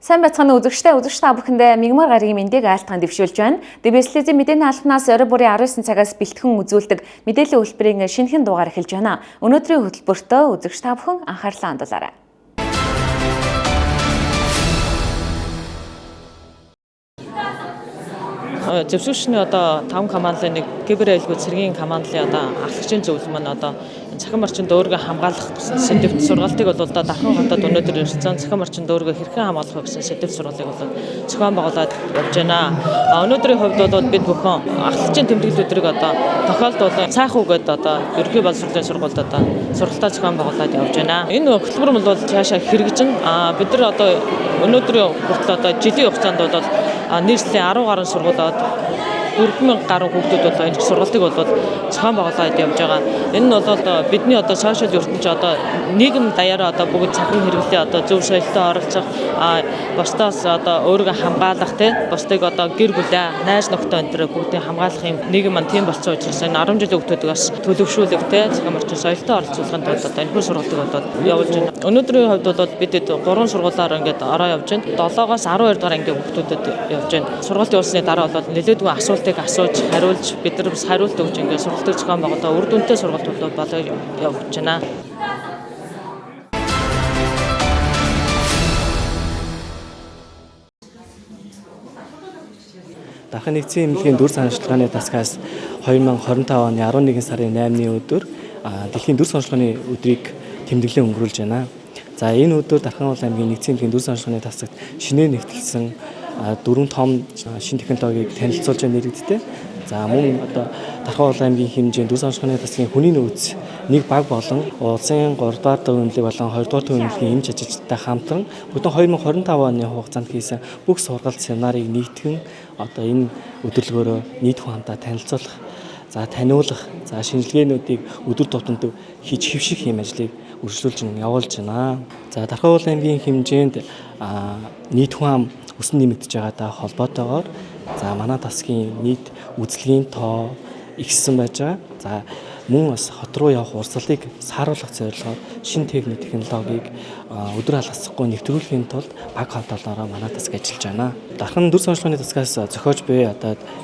Сайн байцгаана үзэгчтэй та бүхэндээ мигмар гарагийн мэндийг айлтган дэвшүүлж байна. ДБС-ийн мэдээний албанаас орой бүрийн 19 цагаас бэлтгэн үзүүлдэг мэдээллийн хөтөлбөрийн шинэхэн дугаар эхэлж байна. Өнөөдрийн хөтөлбөртөө үзэгч та бүхэн анхаарлаа хандуулаарай. Зөвшөөршний 5 командлын нэг кибер айлгууд цэргийн командлын ахлагчийн зөвлөл маань цахим орчинд өөрийгөө хамгаалах гэсэн сэдвт сургалтыг Дархан хотод өнөөдөр ирсэн цахим орчинд өөрийгөө хэрхэн хамгаалах гэсэн сэдвт сургалтыг зохион байгуулад явж байна. Өнөөдрийн хувьд бид бүхэн ахлагчийн тэмдэглэл өдрийг тохиолдуулан цаах үгээд ерөнхий боловсролын сургуульд сургалтаа зохион байгуулад явж байна. Энэ хөтөлбөр бол цаашаа хэрэгжин бид нар өнөөдрийн хүртэл жилийн хугацаанд нийслэлийн 10 гаруй сургуулиуд 4000 гаруй хүүхдүүд энэ сургалтыг зохион байгуулад явж байгаа. Энэ нь бидний сошиал ертөнцийн нийгэм даяараа бүгд цахим хэрэглээ зөв соёлтой оролцох, бусдаас өөрийгөө хамгаалах, бусдыг гэр бүлээ, найз нөхдөд энэ бүгдийг хамгаалах юм нийгэм маань тийм болцсон учраас энэ 10 жилийн хүүхдүүдээс төлөвшүүлэх, цахим орчин соёлтой оролцуулахын тулд энэ хүн сургалтыг явуулж байна. Өнөөдрийн хувьд бид 3 сургуулиар ороо явж байна. 7-оос 12 дугаар ангийн хүүхдүүдэд явж байна. Сургалт явуулсны дараа нэлээдгүй асуултыг асууж хариулж бид нар бас хариулт өгч сургалтыг зохион байгуулаад үр дүнтэй сургалт болоо явуулж байна. Дархан нэгдсэн эмнэлгийн дүр санчилгааны тасгаас 2025 оны 11 сарын 8-ны өдөр дэлхийн дүр санчилгааны өдрийг тэмдэглэн өнгөрүүлж байна. За энэ өдөр Дархан аймгийн нэгдсэн эмнэлгийн дүр санчилгааны тасагт шинээр нэгтгэсэн 4 том шин технологиг танилцуулж нэрэгддэг. За мөн Дархан аймгийн хэмжээнд дүр санчилгааны тасгийн хүний нөөц нэг баг болон улсын 3 дугаар төв эмнэлэг болон 2 дугаар төв эмнэлгийн эмч ажилчтай хамтран бүтэн 2025 оны хугацаанд хийсэн бүх сургалт семинарыг нийтгэн энэ өдөрлөгөөрөө нийт хамтаа танилцуулах, таниулах, шинжилгээнүүдийг өдөр тутамд хийж хэвших юм ажлыг үргэлжлүүлж явуулж байна. За Дархан аймгийн хэмжээнд нийт хам өсөн нэмэгдэж байгаатай холбоотойгоор манай тасгийн нийт үзлэгийн тоо ихссэн байж байгаа. За мөн бас хот руу явах урсгалыг сааруулах зорилгоор шинэ технологиг өдөр алгасахгүй нэвтрүүлэхийн тулд баг хамтаалаараа манай тасг ажиллаж байна. Дархан дүр санчилгааны тасгаас зохиож буй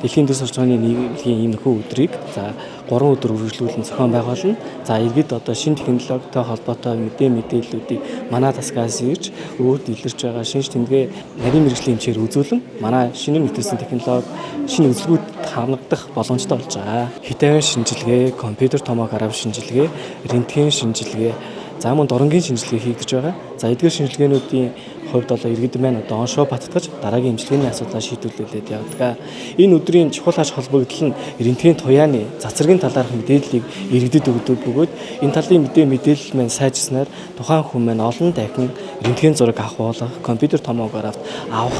дэлхийн дүр санчилгааны нийгмийн ийм нөхөө өдрийг 3 өдөр үргэлжлүүлэн зохион байгуулна. Иргэд шинэ технологитой холбоотой мэдээллүүдийг манай тасгаас ирж өвөд илэрч байгаа шинж тэмдгээ нарийн мэргэжлийн хэмжээр үзүүлэн манай шинээр нэвтрүүлсэн технологи шинэ үзлгүүд хангагдах боломжтой болж байгаа. Хитаавийн шинжилгээ, компьютер томограф шинжилгээ, рентген шинжилгээ, мөн доронгийн шинжилгээ хийгдэж байгаа. Эдгээр шинжилгээнүүдийн хувьд иргэд маань оншоо баттгаж дараагийн эмчилгээний асуудлаа шийдвэрлүүлээд явдаг. Энэ өдрийн чухал ач холбогдол нь рентген туяаны цацрагийн талаарх мэдээллийг иргэдэд өгдөг бөгөөд энэ талын мэдээлэл маань сайжирснаар тухайн хүн маань олон дахин рентген зураг авах, компьютер томографт авах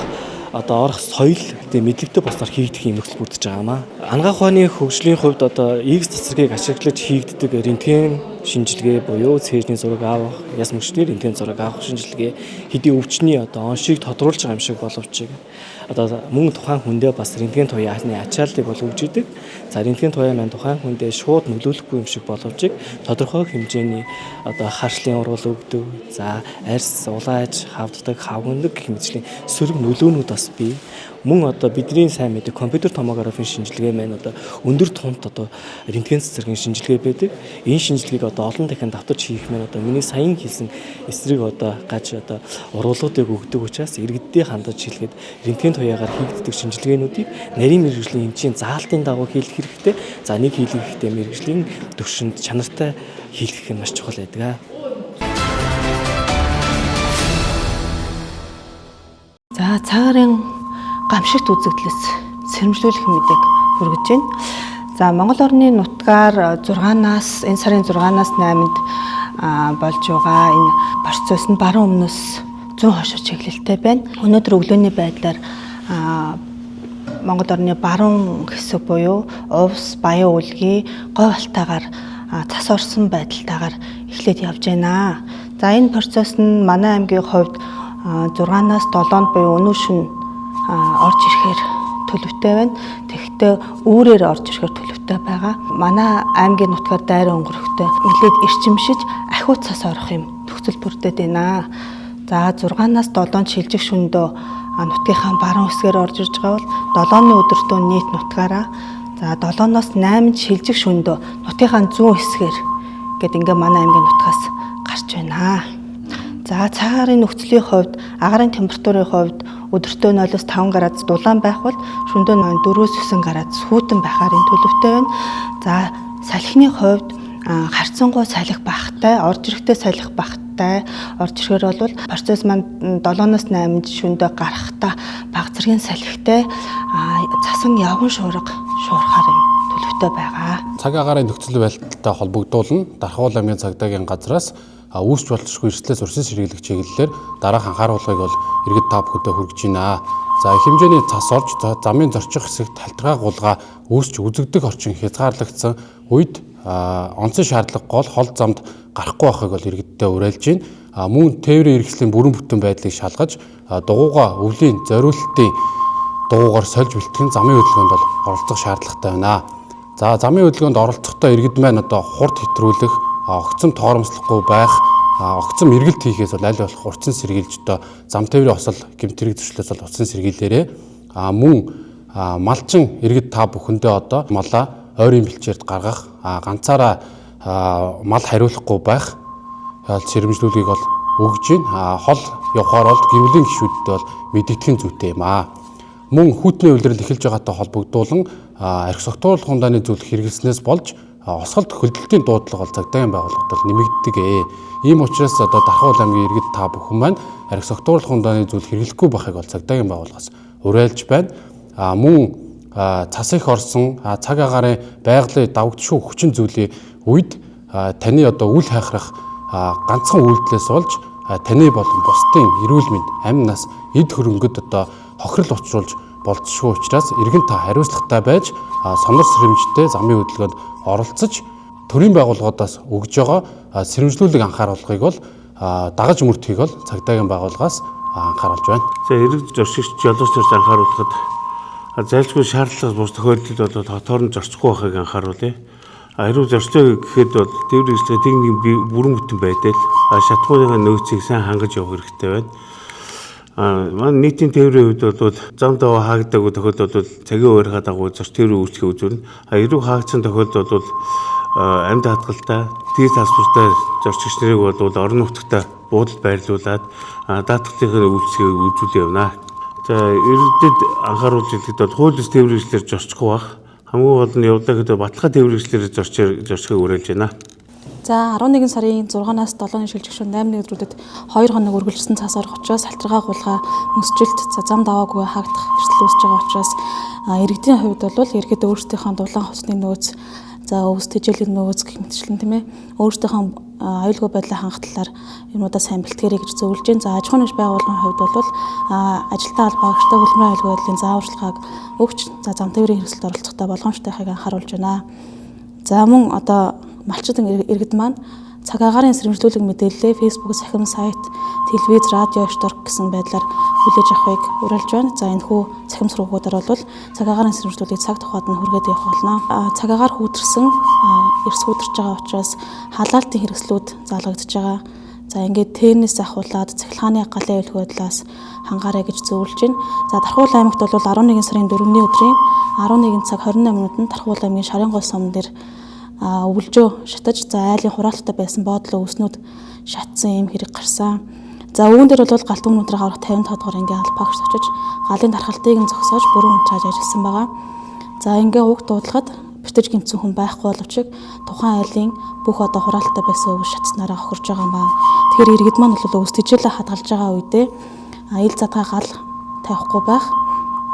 орох соёл мэдлэгтэй болсоор хийгдэх юм нөхцөл бүрдэж байгаамаа. Анагаах ухааны хөгжлийн хувьд X цацрагийг ашиглаж хийгддэг рентген шинжилгээ буюу цээжний зураг авах, яс мөчний рентген зураг авах шинжилгээ хэдийн өвчний оншийг тодруулж байгаа юм шиг боловч мөн тухайн хүндээ бас рентген туяаны ачааллыг өгж идэг. Рентген туяа маань тухайн хүндээ шууд нөлөөлөхгүй юм шиг боловч тодорхой хэмжээний харшлын урвал өгдөг. Арьс, улааж, хавддаг, хавгнадаг гэх мэтлийн сөрөг нөлөөнүүд бас бий. Мөн бидний сайн мэддэг компьютер томографийн шинжилгээ маань өндөр тунт рентген цэцэргийн шинжилгээ байдаг. Энэ шинжилгээг олон дахин давтарч хийх маань миний саяхан хэлсэн эсрэг гаж урвалуудыг өгдөг учраас иргэддээ хандаж хэлэхэд рентген туяагаар хийгддэг шинжилгээнүүдийг нарийн мэргэжлийн эмчийн заалтын дагуу хийх хэрэгтэй. Нэг хийлгэхдээ мэргэжлийн төвшөнд чанартай хийлгэх нь маш чухал байдаг. Цагаарын гамшигт үзэгдлээс сэрэмжлүүлэх мэдээг хүргэж байна. Монгол орны нутгаар 6-аас энэ сарын 6-аас 8-нд болж байгаа энэ процесс нь баруун өмнөөс 100 хойшоо чиглэлтэй байна. Өнөөдөр өглөөний байдлаар Монгол орны баруун хэсэг буюу Увс, Баян Үлгий, Говь алтайгаар цас орсон байдалтайгаар эхлээд явж байна. Энэ процесс нь манай аймгийн хувьд 6-аас 7-нд буюу өнөө шөнө орж ирэхээр төлөвтэй байна. Тэгэхдээ үүрээр орж ирэхээр төлөвтэй байгаа. Манай аймгийн нутгаар дайраа өнгөрөхдөө нэлээд эрчимшиж ахиу цас орох юм нөхцөл бүрдээд байна. За 6-аас 7 шилжих шөнөдөө нутгийнхаа баруун хэсгээр орж ирж байгаа бол 7-ны өдөртөө нийт нутгаараа за 7-оос 8 шилжих шөнөдөө нутгийнхаа зүүн хэсгээр гэд ингээ манай аймгийн нутгаас гарч байна. За цагаарын нөхцөлийн хувьд агаарын температурын хувьд өдөртөө 0-5 градус дулаан байх бол шөнөдөө 4-9 градус хүйтэн байхаар энэ төлөвтэй байна. За салхины хувьд харьцангуй салхи багтай, орж ирэхдээ салхи багтай орж ирэхээр бол процесс маань 7-оос 8 шөнөдөө гарахтаа бага зэргийн салхитай цасан явган шуурга шуурхаар юм төлөвтэй байгаа. Цаг агаарын нөхцөл байдалтай холбогдуулан Дархавал аймгийн цагдаагийн газраас үүсч болтошгүй эрсдлээс урьдчилан сэргийлэх чиглэлээр дараах анхааруулгыг бол иргэд та бүхэндээ хүргэж байна. За их хэмжээний цас орж замын зорчих хэсэгт халтургаа гулгаа үүсч үзэгдэх орчин хязгаарлагдсан үед онцгой шаардлага гол хол замд гарахгүй байхыг бол иргэддээ уриалж байна. Мөн тээврийн иргэслийн бүрэн бүтэн байдлыг шалгаж дугуйгаа өвлийн зориулалтын дугуйгаар сольж бэлтгэн замын хөдөлгөөнд бол оролцох шаардлагатай байна. За замын хөдөлгөөнд оролцохдоо иргэд маань одоо хурд хэтрүүлэх, огцом тоормослохгүй байх, огцом эргэлт хийхээс бол аль болох урьдчилан сэргийлж одоо зам тээврийн осол гэмтрийг зөрчлөөс бол урьдчилан сэргийлээрээ мөн малчин иргэд та бүхэндээ одоо малаа ойрын бэлчээрд гаргах, ганцаараа мал хариулахгүй байх сэрэмжлүүлгийг бол өгж байна. Хол явахаар бол гэрүүлийн гишүүдтэй бол мэдэгдэхин зүйтэй юм аа. Мөн хүүтний улирал эхэлж байгаатай холбогдуулан архи согтууруулах хундааны зөвлөх хэрэглэснээс болж осголт хөдөлтийн дуудлага бол цагдаагийн байгууллагад бол нэмэгддэг. Ийм учраас одоо Дархавал аймгийн иргэд та бүхэн маань архи согтууруулах хундааны зөвлөх хэрэглэхгүй байхыг бол цагдаагийн байгууллагаас уриалж байна. Мөн цас их орсон цаг агаарын байгалийн давагдшгүй хүчин зүйлийн үед таны одоо үл хайхрах ганцхан үйлдэлээс болж таны болон бусдын эрүүл мэнд, амь нас, эд хөрөнгөд одоо хохирол учруулж болцсохгүй учраас иргэн та хариуцлагатай байж сонор сэрэмжтэй замын хөдөлгөөнд оролцож төрийн байгууллагуудаас өгж байгаа сэрэмжлүүлэг анхааруулгыг бол дагаж мөрдөхийг бол цагдаагийн байгууллагаас анхааруулж байна. За эрэг зорчигч жолооч нарт анхааруулахад зайлшгүй шаардлага бус тохиолдолд бол хотоор нь зорчихгүй байхыг анхааруулъя. Хэрвээ зорчлоо гэхэд бол тээврийн эрсдэл техникийн бүрэн бүтэн байдал шатгууныхаа нөөцийг сайн хангаж явах хэрэгтэй байна. Манай нийтийн тээврийн хувьд бол зам даваа хаагдаагүй тохиолдолд бол цагийн уурхаа дагуу зорч тээврийн үүсгэх үзүүлнэ. Хэрвээ хаагдсан тохиолдолд бол амьд хатгалтай, тийш тасвартай зорчигч нарыг бол орон нутгад буудалд байрлуулад даатгалтын үйлчлэгийг үзүүл явна. За иргэдэд анхааруулж хэлэхэд бол хууль ёс тээврийн эрсдлээр зорчихгүй байх. Хамгийн гол нь явдаг гэдэг баталгаа тээврийн эрсдлээр зорчихыг уриалж байна. За 11 сарын 6-наас 7-ны шилжих шөнө 8-ны өдрүүдэд 2 хоног үргэлжилсэн цас орох учраас халтургаа гулгаа мөсжилт зам даваагүй хаагдах эрсдэл үүсэж байгаа учраас иргэдийн хувьд бол иргэд өөрсдийнхөө дулаан хувцсны нөөц, за өвс тэжээлийн нөөц гэх мэтчлэн тийм ээ өөрсдийнхөө аюулгүй байдлаа хангах талаар юмудаа сайн бэлтгэрэй гэж зөвлөж байна. За аж ахуйн нэгж байгууллагын хувьд бол ажилтаа холбоогчтой хөлбөрийн аюулгүй байдлын зааварчилгааг өгч за зам тээврийн хэрэгсэлд оролцохтой болгоомжтойхыг анхааруулж байна. За мөн одоо малчид иргэд маань цаг агаарын сэрэмжлүүлэг мэдээлэлээ Facebook, сахим сайт, телевиз, радио, шторк гэсэн байдлаар хүлээж авахыг уриалж байна. За энэ хүү сахим сургуулиудаар бол цаг агаарын сэрэмжлүүлгийг цаг тухайд нь хүргээд явах болно. Цаг агаар хүүтэрсэн эрс хүүтэрч байгаа учраас халаалтын хэрэгслүүд залгагдж байгаа. За ингээд теннис ахуулаад цахилгааны галын аюулгүй байдлаас хангаарай гэж зөвлөж байна. За Дархавал аймагт бол 11 сарын 4-ний өдрийн 11 цаг 28 минутанд Дархавал аймгийн Шарын гол сум дээр өвөлжөө шатаж за айлын хураалттай байсан боодлоо өснүүд шатсан юм хэрэг гарсан. За үүн дээр бол галт өмнөдрийг аврах 55 дугаар ангийн албаагч очиж галын дархалтыг нь зогсоож бүрэн унтрааж ажилласан байгаа. За ингээ уг дуудлагад битэж гэмтсэн хүн байхгүй боловч тухайн айлын бүх одоо хураалттай байсан өвс шатснараа хохирж байгаа юм байна. Тэгэхээр иргэд маань бол өвс тэжээлээ хадгалж байгаа үедээ ил задгаа гал тавихгүй байх.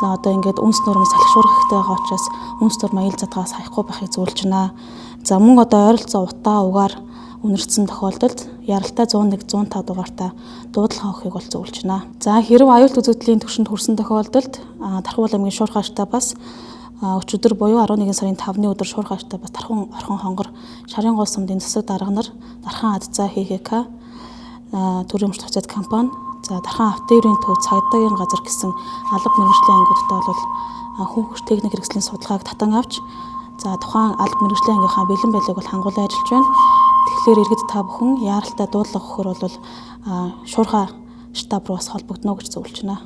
За одоо ингээд үнс нурмын салхишуурхтай байгаа учраас үнс нурмаа ил задгаас хаяхгүй байхыг зөвлөж байна. За мөн одоо ойролцоо утаа угаар үнэрсэн тохиолдолд яралтай 101-105 дугаартай дуудлага авахыг бол зөвлөж байна. За хэрв аюулт үзэгдлийн түвшинд хүрсэн тохиолдолд Дархавал аймгийн шуурхааштай бас өчигдөр буюу 11 сарын 5-ны өдөр шуурхааштай бас Тархан орхон хонгор Шарын гол сумдын засаг дарга нар Дархан Адзаа ХХК төрийн өмч цэцэд компани за Дархан автоэрийн төв цагдаагийн газар гэсэн алба мэргэжлийн ангиудтай бол хүн хүч техник хэрэгслийн судалгааг татан авч за тухайн алба мэргэжлийн ангийнхаа бэлэн байдлыг бол хангуулан ажиллаж байна. Тэгэхээр иргэд та бүхэн яаралтай дуудлага өгөхөр бол шуурхаа штаб руу бас холбогдно гэж зөвлөж байна.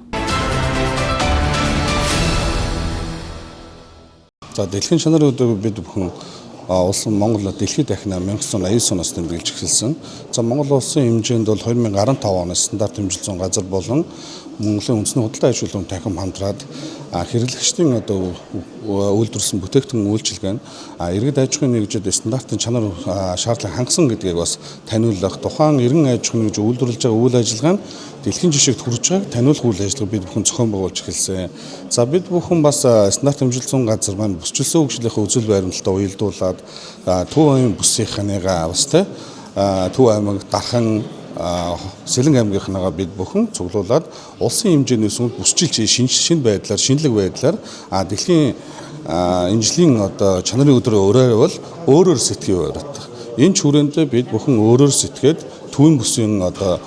За дэлхийн чанарын өдөр бид бүхэн улсын Монгол дэлхийд дахина 1989 оноос тэмдэглэж эхэлсэн. За Монгол улсын хэмжээнд бол 2015 оноос стандарт хэмжил зүйн газар болон Монголын үндэсний худалдаа аж ахуйн танхим хамтраад хэрэглэгчдийн одоо үйлдвэрлэсэн бүтээгдэхүүн үйлчилгээ нь иргэд аж ахуйн нэгжид стандартын чанар шаардлага хангасан гэдгийг бас таниулах, тухайн иргэн аж ахуйн нэгж үйлдвэрлэж байгаа үйл ажиллагаа нь дэлхийн жишгт хүрэж байгааг таниулах үйл ажиллагаа бид бүхэн зохион байгуулж эхэлсэн. За бид бүхэн бас стандарт хэмжил зүйн газар маань бүсчилсэн хөгжлийнхээ үзэл баримталтаа уялдуулаад Төв аймгийн бүсийнхнийгаа бас Төв аймаг Дархан Сэлэн аймгийнхнаагаа бид бүхэн цуглуулад улсын хэмжээнээс бүсчилж шинэ байдлаар шинэлэг байдлаар дэлхийн энэ жилийн одоо чанарын өдрөө өрөөвөл өөрөөр сэтгэе барьдаг. Энэ ч хүрээндээ бид бүхэн өөрөөр сэтгээд төвийн бүсийн одоо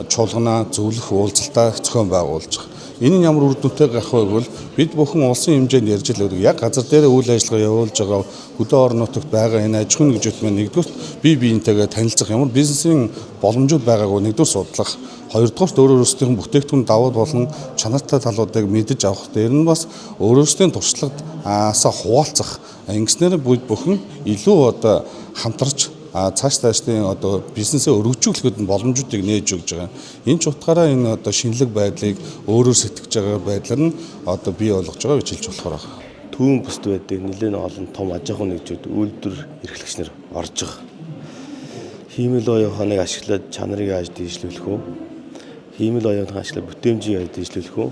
чуулгана зөвлөх уулзалтаа зохион байгуулж байгаа. Энэ нь ямар үр дүнтэй гэх вэ? Бид бүхэн улсын хэмжээнд ярьж л байдаг. Яг газар дээр үйл ажиллагаа явуулж байгаа хөдөө орон нутагт байгаа энэ аж ахуйн нэгжүүд маань нэгдүгээр бие биентэйгээ танилцах ямар бизнесийн боломжууд байгаагүй нэгдүгээр судлах. Хоёрдугаарт өөрөөсөө бүтээгдэхүүн давуу болон чанартай талуудыг мэдэж авах дээр нь бас өөрөөсөө туршлагаас хуваалцах. Ингэснээр бид бүхэн илүү одоо хамтарч цаашдын одоо бизнесээ өргөжүүлэхэд боломжуудыг нээж өгж байгаа. Энэ ч утгаараа энэ одоо шинэлэг байдлыг өөрөөр сэтгэж байгаа байдлаар нь одоо бий болгож байгаа гэж хэлж болохоор байна. Төвийн бүст байдаг нэлээд олон том аж ахуйн нэгжүүд үйлдвэр эрхлэгч нар орж байгаа. Хиймэл оюуханыг ашиглаад чанарыг яаж дэвшлүүлэх вэ? Хиймэл оюуханыг ашиглаад бүтээмжийг яаж дэвшлүүлэх вэ?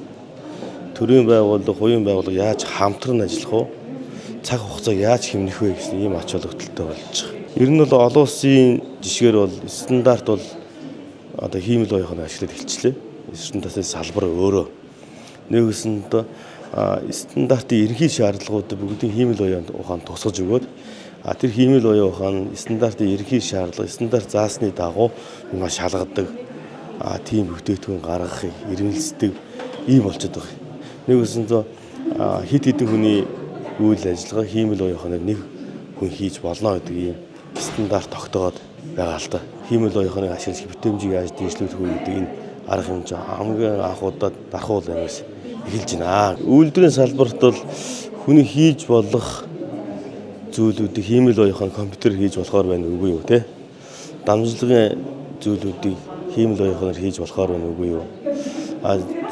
Төрийн байгууллага, хувийн байгууллага яаж хамтран ажиллах вэ? Цаг хугацааг яаж хэмнэх вэ гэсэн ийм ач холбогдолтой болж байгаа. Ер нь бол олон улсын жишгээр бол стандарт бол одоо хиймэл оюуханыг ашиглаад эхэлчлээ. Стандартын салбар өөрөө. Нэгсэнд стандартын ерөнхий шаардлагуудыг бүгдийн хиймэл оюуханд тусгаж өгөөд тэр хиймэл оюухан стандартын ерөнхий шаардлага, стандарт заасны дагуу маш шалгадаг тийм бүтээгдэхүүн гаргахыг эрмэлздэг ийм болчиход байгаа. Нэгсэнд хэд хэдэн хүний үйл ажиллагаа хиймэл оюуханыг нэг хүн хийж болно гэдэг ийм стандарт тогтоогод байгаа л да. Хиймэл оюуханыг ашиглаж бүтээмжийг яаж дэвшлүүлэх вэ гэдэг энэ арга хэмжээ хамгийн анхудад Дархан аймагаас эхэлж байна. Үйлдвэрийн салбарт бол хүний хийж болох зүйлүүдийг хиймэл оюухан компьютер хийж болохоор байна үгүй юу те? Дамжлагын зүйлүүдийг хиймэл оюуханаар хийж болохоор байна үгүй юу?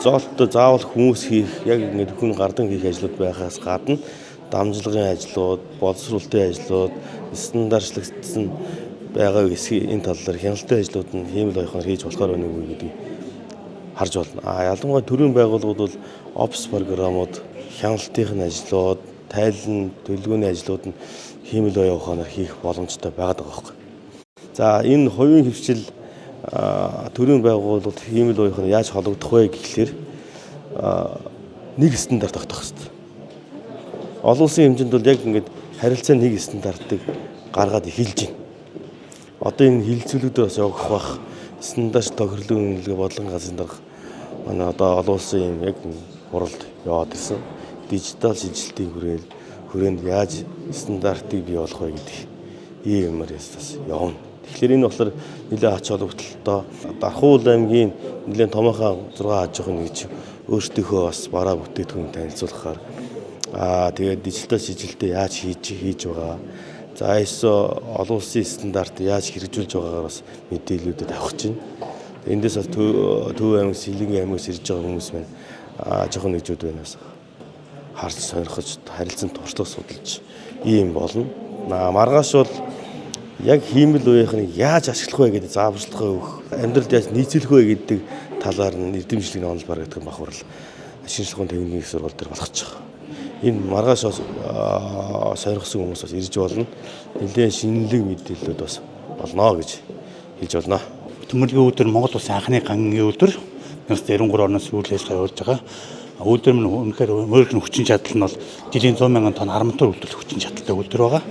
Зоолттой заавал хүмүүс хийх яг ингэ хүн гардан хийх ажлууд байхаас гадна дамжлагын ажлууд, боловсруулалтын ажлууд, стандартлагдсан байгаа энэ талаар хяналтын ажлууд нь хиймэл оюуханаар хийж болохоор байна уу гэдгийг харж байна. Ялангуяа төрийн байгууллагууд бол офис програмууд, хяналтын ажлууд, тайлан, төлөвлөгөөний ажлууд нь хиймэл оюуханаар хийх боломжтой байгаад байгаа байхгүй. За энэ хувийн хвшил төрийн байгууллагууд хиймэл оюуханаар яаж холбогдох вэ гэхлээр нэг стандарт тогтоох хэрэгтэй. Олон улсын хэмжээнд бол яг ингээд харилцаа нэг стандартыг гаргаад эхэлж байна. Одоо энэ хилцүүлэгдээ бас явах бах стандарт тохирлын үнэлгээ бодлогын газрын дарга манай одоо олон улсын яг хуралд яваад ирсэн. Дижитал шилжилтийн хүрээнд яаж стандартыг бий болгох вэ гэдэг иймэр ястас явна. Тэгэхээр энэ болохоор нэлээд ач холбогдолтой. Дархан аймгийн нэлээд томоохон 6 аж ахуйн нэгж өөрсдийнхөө бас бараа бүтээгдэхүүн танилцуулахаар тэгээд дижитал шилжилтээ яаж хийж байгаа. За ISO олон улсын стандарт яаж хэрэгжүүлж байгаагаар бас мэдээлэлүүдэд авах чинь. Эндээс бас Төв аймаг, Сэлэнгийн аймагаас ирж байгаа хүмүүс маань аж ахуйн нэгжүүд байнаас харж сонирхож харилцан туршлага судалж ийм болно. Маргааш бол яг хиймэл оюуханыг яаж ашиглах вэ гэдэг зааварчилгаа өгөх, амьдралд яаж нийцүүлэх вэ гэдэг талаар нь эрдэмжлэгийн онол баг гэдэг бахварл шинжилгээний техникийн сургууль дээр болгож байгаа. Энэ маргааш сойрхсон хүмүүс бас ирж болно. Нэлээд шинэлэг мэдээлэлүүд бас болно гэж хэлж байна. Төмөрлөгийн өдөр Монгол улсын анхны гангийн өдөр 1993 оноос үйл ажиллагаа явуулж байгаа. Өдөр нь үнэхээр өөрийн хүчин чадал нь бол жилийн 100 мянган тонн арматур үйлдвэрлэх хүчин чадалтай өдөр байгаа.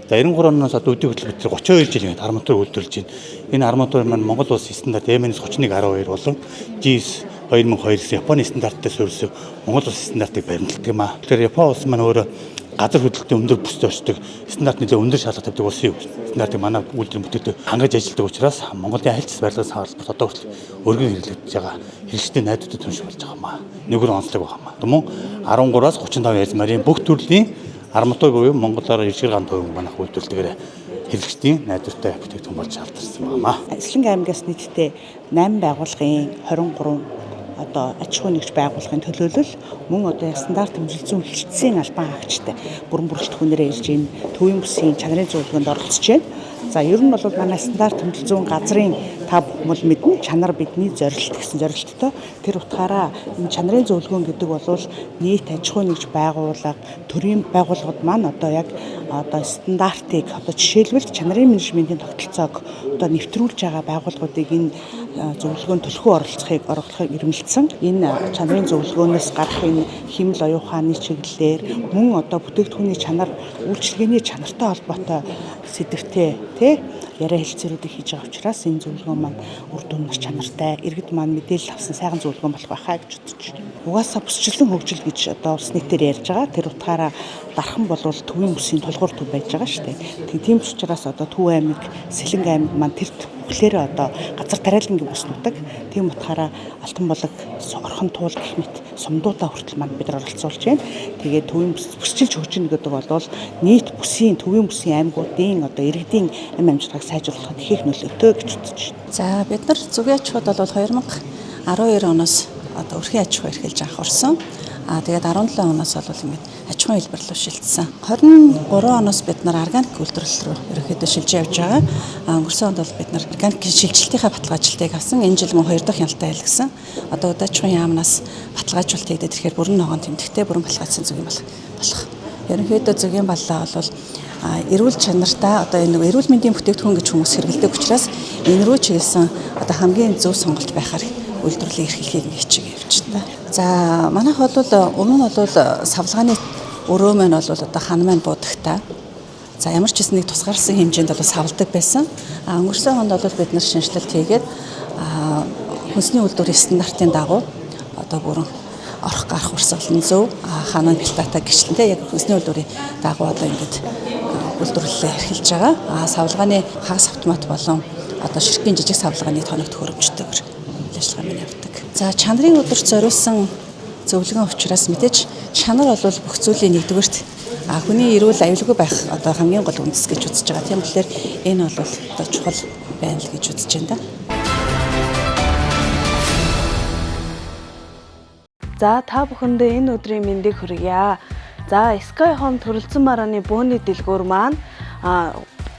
За 93 оноос одоо өдөө хөтөл бид 32 жил ингээд арматур үйлдвэрлэж байна. Энэ арматур маань Монгол улсын стандарт M-3112 болон GS 2002-с Японы стандарттай суурьсан Монгол улсын стандартыг баримталдаг юм аа. Тэгэхээр Япон улс маань өөрөө газар хөдлөлтөнд өндөр бүстэй очдог стандарт нэлээд өндөр шаардлага тавьдаг улсын стандартыг манай үйлдвэрийн бүтээлд хангаж ажилладаг учраас Монголын аль ч барилгын салбарт одоо хүртэл өргөн хэрэглэгдэж байгаа хэрэгжтэй найдвартай түнш болж байгаа маа. Нэгүр онцлог байгаа маа. Түмэн 13-аас 35 язмарын бүх төрлийн арматур буюу монголоор иршгэр ган төвөг манайх үйлдвэрлэгээр хэрэгжтийн найдвартай бүтээгдэхүүн болж алдарсан байна. Эслэнг аймгаас нийтдээ 8 байгууллагын 23 одоо аж ахуй нэгж байгууллагын төлөөлөл мөн одоо стандарт хэмжил зүүн хилцээний албан хаагчтай бүрэн бүрэлдэхүүнээрээ ирж энэ төвийн бүсийн чанарын зөвлөгөөнд оролцож байна. За ер нь бол манай стандарт хэмжил зүүн газрын та бүхэн бол мэднэ чанар бидний зорилт гэсэн зорилттой. Тэр утгаараа энэ чанарын зөвлөгөөн гэдэг бол нийт аж ахуй нэгж байгууллага төрийн байгууллагууд маань одоо яг одоо стандартыг одоо жишээлбэл чанарын менежментийн тогтолцоог одоо нэвтрүүлж байгаа байгууллагуудыг энэ зөвлөгөөнд төлхөө оролцохыг ирмэлцсэн. Энэ чанарын зөвлөгөөнөөс гарах энэ хэмэл оюун ухааны чиглэлээр мөн одоо бүтээгдэхүүний чанар үйлчилгээний чанартай холбоотой сэдвтэй яриа хэлцээрүүдийг хийж байгаа учраас энэ зөвлөгөө маань үр дүнээр чанартай иргэд маань мэдээлэл авсан сайхан зөвлөгөө болох байхаа гэж үзэж байна. Угаасаа бүсчлэн хөгжил гэж одоо улс нийтээр ярьж байгаа. Тэр утгаараа дархан бол төвийн бүсийн тулгуур төв байж байгаа шүү дээ. Тийм ч учраас одоо Төв аймаг, Сэлэнг аймаг маань тэр бүхлээрээ одоо газар тариалангийн бүс нутаг. Тийм утгаараа Алтан болог, Орхон туул гэх мэт сумдуудаа хүртэл маань бид нар оролцуулж байна. Тэгээд төвийн бүсчилж хөгжинэ гэдэг бол нийт бүсийн төвийн бүсийн аймагуудын одоо иргэдийн амжилтыг сайжруулахад их нөлөөтэй гэж үзэж байна. За бид нар зүгийн аж ахуйд бол 2012 оноос одоо өрхийн аж ахуй эрхэлж анхаарсан. Тэгээд 17 оноос бол ингээд аж ахуйн хэлбэр рүү шилжсэн. 23 оноос бид нар органик үйлдвэрлэл рүү ерөнхийдөө шилжиж явж байгаа. Өнгөрсөн онд бол бид нар органик шилжилтийнхаа баталгаажлалтыг авсан. Энэ жил мөн 2 дахь ялтаа хэлгэсэн. Одоо аж ахуйн яамнаас баталгаажуулалт хийгээд ирэхээр бүрэн ногоон тэмдэгтэй бүрэн баталгаажсан зүг юм болох. Ерөнхийдөө зүгийн баллаа бол эрүүл чанартай одоо энэ эрүүл мэндийн бүтээгдэхүүн гэж хүмүүс хэрэглэдэг учраас энэ рүү чиглэсэн одоо хамгийн зөв сонголт байхаар үйлдвэрлэлийн эрхлэлийг хичээгээ явж байна. За манайх бол өмнө нь бол савлгааны өрөө маань бол одоо хан маань буудагтай. За ямар ч хэсэг нэг тусгаарсан хэмжээнд бол савлдаг байсан. Өнгөрсөн онд бол бид нар шинжилэлт хийгээд хүнсний үйлдвэрийн стандартын дагуу одоо бүрэн орох гарах урсгал нь зөв ханаа бэлтаатай гिचлэнтэй яг хүнсний үйлдвэрийн дагуу одоо ингээд үйлдвэрлэлээ эрхэлж байгаа. Савлгааны хагас автомат болон одоо ширхгийн жижиг савлгааны тоног төхөөрөмжтэйгээр ажиллагаа минь явдаг. За чанарын өдөрт зориулсан зөвлөгөө учраас мэдээж чанар бол бүх зүйлийн нэгдүгээрт хүний эрүүл аюулгүй байх одоо хамгийн гол үндэс гэж үзэж байгаа. Тийм болохоор энэ бол одоо чухал байна л гэж үзэж байна да. За та бүхэндээ энэ өдрийн мэндийг хүргье. За Sky Home төрөлцөн барааны бөөний дэлгүүр маань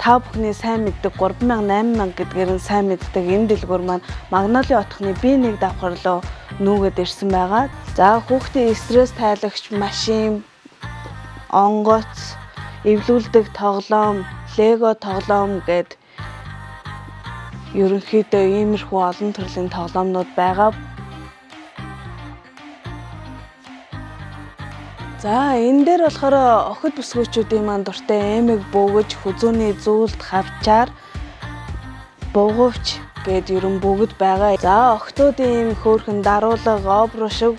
та бүхний сайн мэддэг 3000 8000 гэдгээр нь сайн мэддэг энэ дэлгүүр маань Магнолийн отхны B1 давхарлуу нүүгээд ирсэн байгаа. За хүүхдийн стресс тайлагч машин, онгоц, эвлүүлдэг тоглоом, лего тоглоом гэд ерөнхийдөө иймэрхүү олон төрлийн тоглоомнууд байгаа. За энэ дээр болохоор охид бүсгүүчүүдийн маань дуртай эмэг бөөгөж, хүзүүний зүйлд хавчаар, бугуувч гэд ерөн бүгд байгаа. За охтуудын ийм хөөрхөн даруулга, обро шиг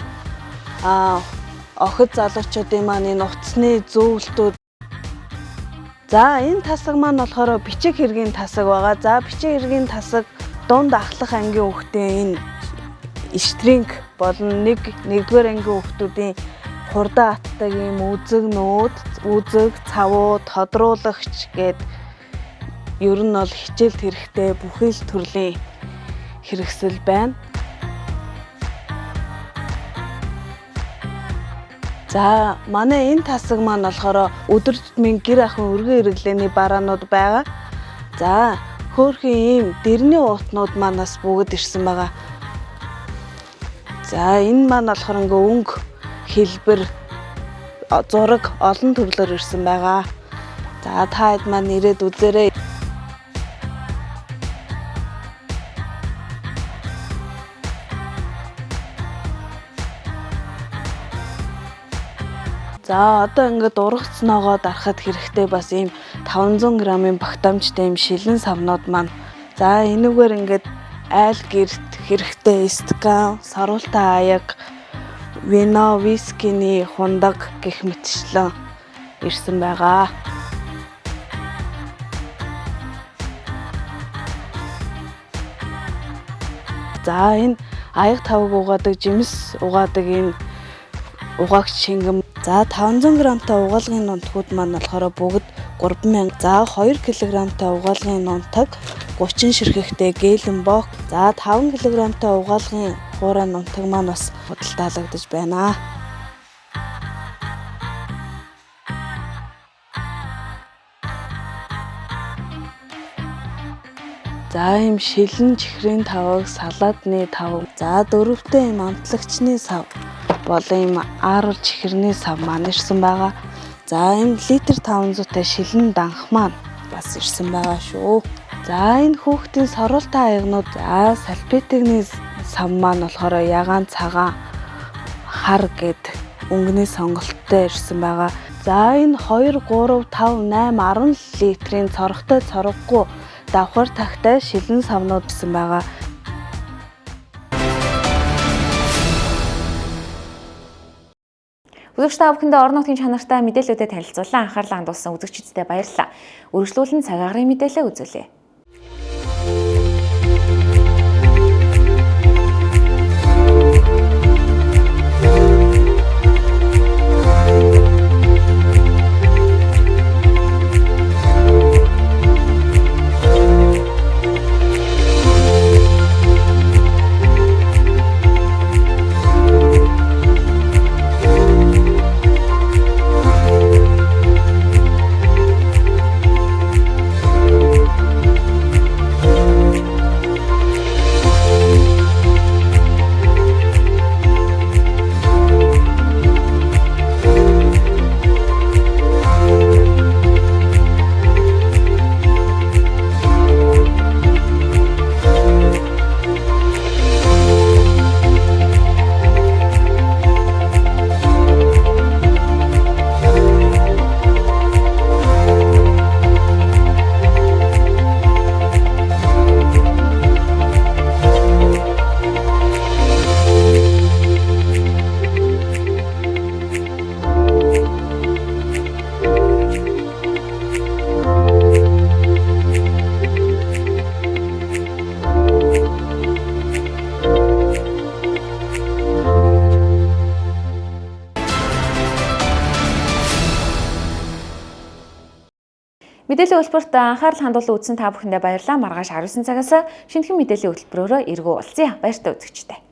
охид залуучуудын маань энэ утасны зөвлөлтүүд. За энэ тасаг маань болохоор бичиг хэргийн тасаг байгаа. За бичиг хэргийн тасаг дунд ахлах ангийн хүүхдийн энэ штринг болон нэгдүгээр ангийн хүүхдүүдийн хурдан атдаг ийм үзэг, цавуу, тодруулагч гэд ер нь бол хичээлд хэрэгтэй бүхэл төрлийн хэрэгсэл байна. За манай энэ тасаг маань болохоор өдөр тутмын гэр ахуйн өргөн хэрэглээний бараанууд байгаа. За хөөрхөн ийм дэрний уутнууд манаас бүгд ирсэн байгаа. За энэ маань болохоор ингээ өнгө хэлбэр зураг олон төрлөөр ирсэн байгаа. За та хэд маань ирээд үзээрэй. За одоо ингээд ургац ногоо дарахад хэрэгтэй бас ийм 500 г-ын багтаамжтай ийм шилэн савнууд маань. За энэгээр ингээд айл гэрт хэрэгтэй стакан, саруултай аяг, вино, вискиний хундаг гэх мэтчлэн ирсэн байгаа. За энэ аяг тавг угаадаг, жимс угаадаг энэ угаагч шингэм. За 500 грамтай угаалгын нунтгууд маань болохоор бүгд 3000. За 2 кг-тай угаалгын нунтаг 30 ширхэгтэй гэлэн бок. За 5 кг-тай угаалгын хуурай нунтаг маань бас худалдаалагдаж байна. За ийм шилэн чихрийн тавг, салаадны тавг, за дөрөвтэй ийм амтлагчны сав болон ийм аарал чихэрний сав маань ирсэн байгаа. За ийм литр 500-тай шилэн данх маань бас ирсэн байгаа шүү. За энэ хүүхдийн соролтой аягнууд, за салфетигний сав маань болохоор ягаан цагаан хар гэд өнгөний сонголттой ирсэн байгаа. За энэ 2, 3, 5, 8, 10 литрийн цорогтой цороггүй давхар тагтай шилэн савнууд гэсэн байгаа. Үзэгч та бүхэндээ орон нутгийн чанартай мэдээлэлүүдэд танилцуулан анхаарлаа хандуулсан үзэгчдэд баярлалаа. Үргэлжлүүлэн цаг агаарын мэдээлэл үзүүлье. Мэдээллийн хөтөлбөрт анхаарал хандуулан үзсэн та бүхэндээ баярлалаа. Маргааш 19 цагаас шинэхэн мэдээллийн хөтөлбөрөөр эргүү уулзъя. Баяртай үзэгчтэй.